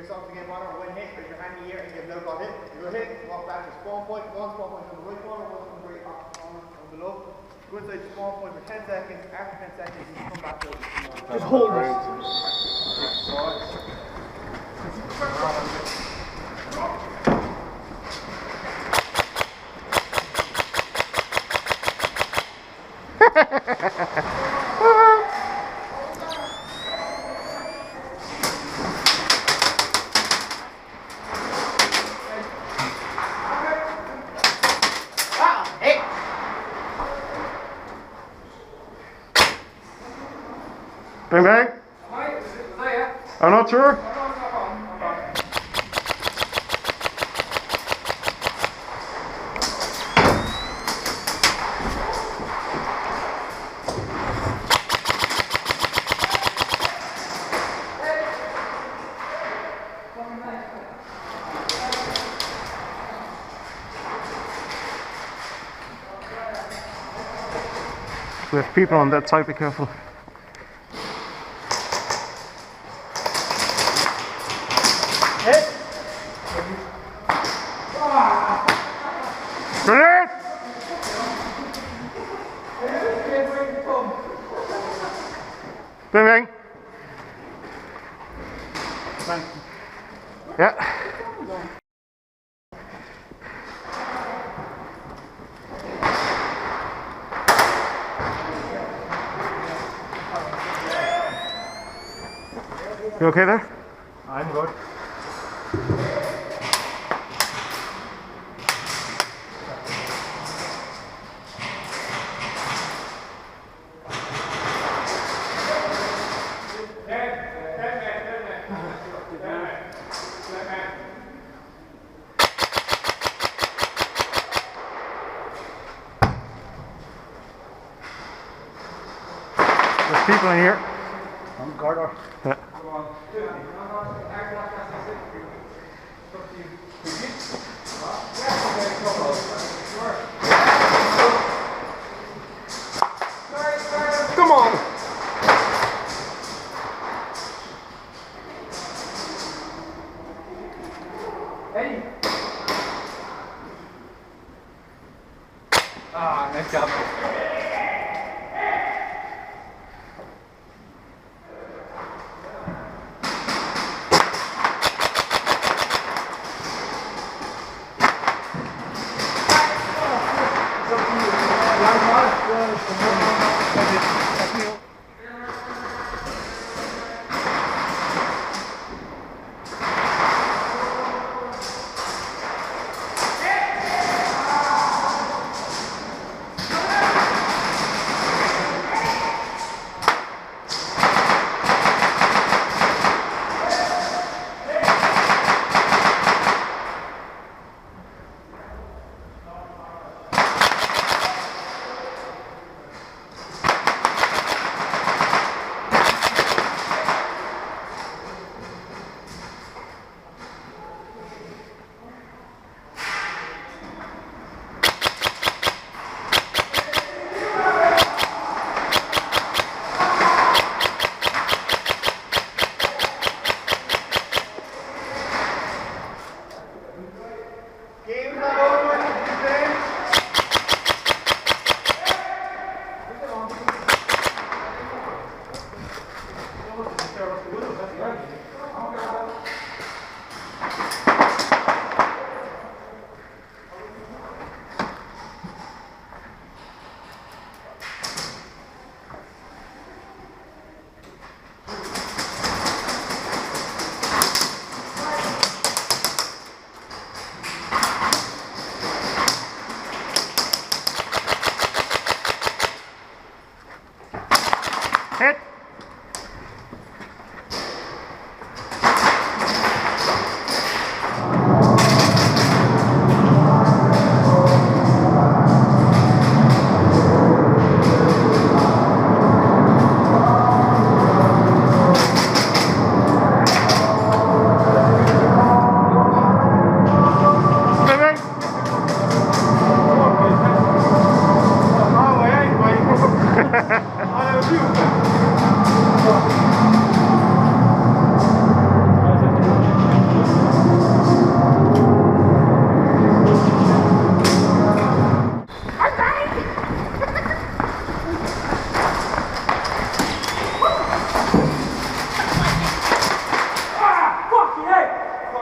yourself to get one or one hit, raise your hand in the air and give no got hit. You go hit, walk back to spawn point, one spawn point on the right corner, one on the right on below. Go inside spawn point for 10 seconds, after 10 seconds you come back out. Just hold it. Bang bang. I'm not sure. We have people on that side, be careful. Grenade! Bang bang. Yeah. You okay there? I'm good. There's people in here. I'm Gardner. Yeah. Come on! Hey! Ah, nice job.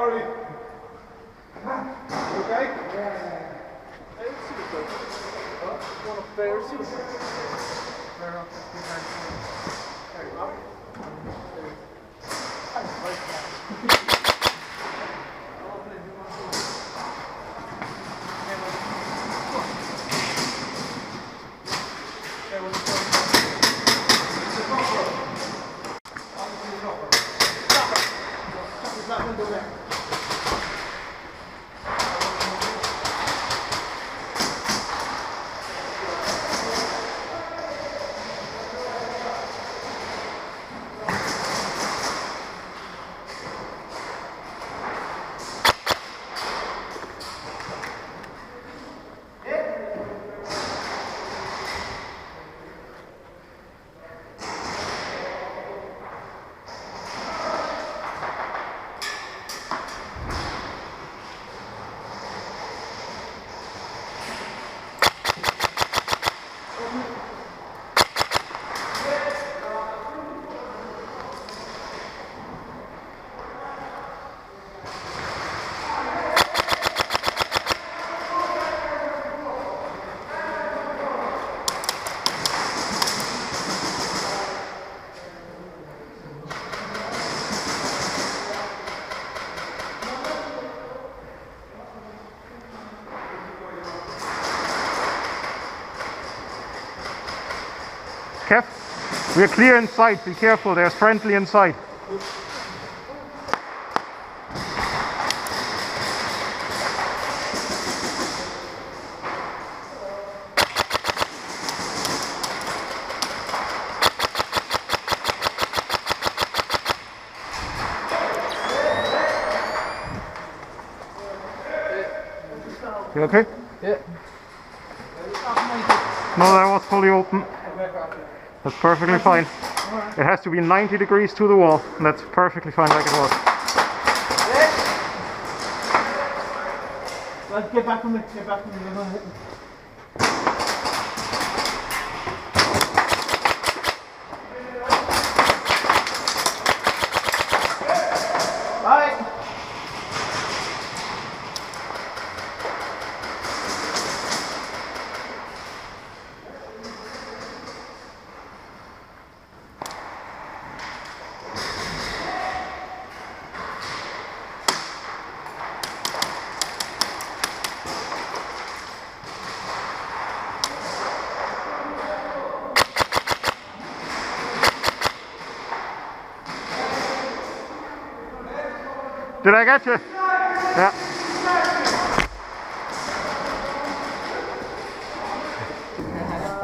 Rory. You okay? One upstairs. There you go. Kev, we're clear inside. Be careful, there's friendly inside. You okay? Yeah. No, that was fully open. That's perfectly fine. It has to be 90 degrees to the wall, and that's perfectly fine like it was. Let's get back from the Right. Did I get you? Yeah.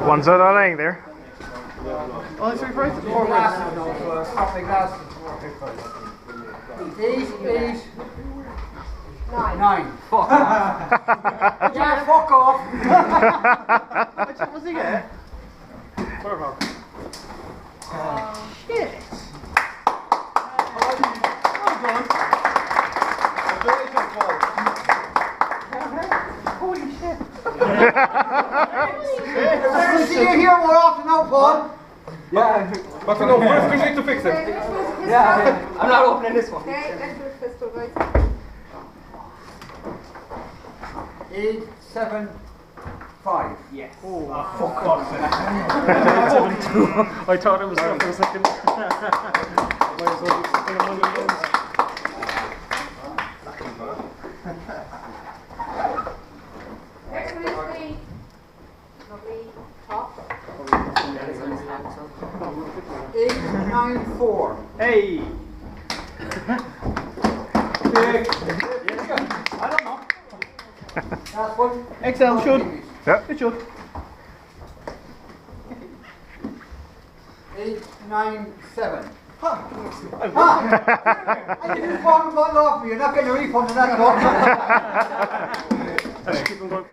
Ones that are laying there. Only 3 prices? 4 prices. Eight. 9. Fuck off. Yeah, fuck off. What was he getting? 4 pounds. Shit. Holy shit. See you here more often now, Paul. Yeah. But we know first we need to fix it. Yeah. I'm not opening this one. Okay, let's do a pistol, guys. 8, 7, 5. Yes. Fuck off. I thought it was there for a second. Next one is the lovely top. 8, 9, 4. Hey. I don't know. That's one. XL should. Yep. It should. 8, 9, 7. I didn't want to off me. You're not getting a refund on that.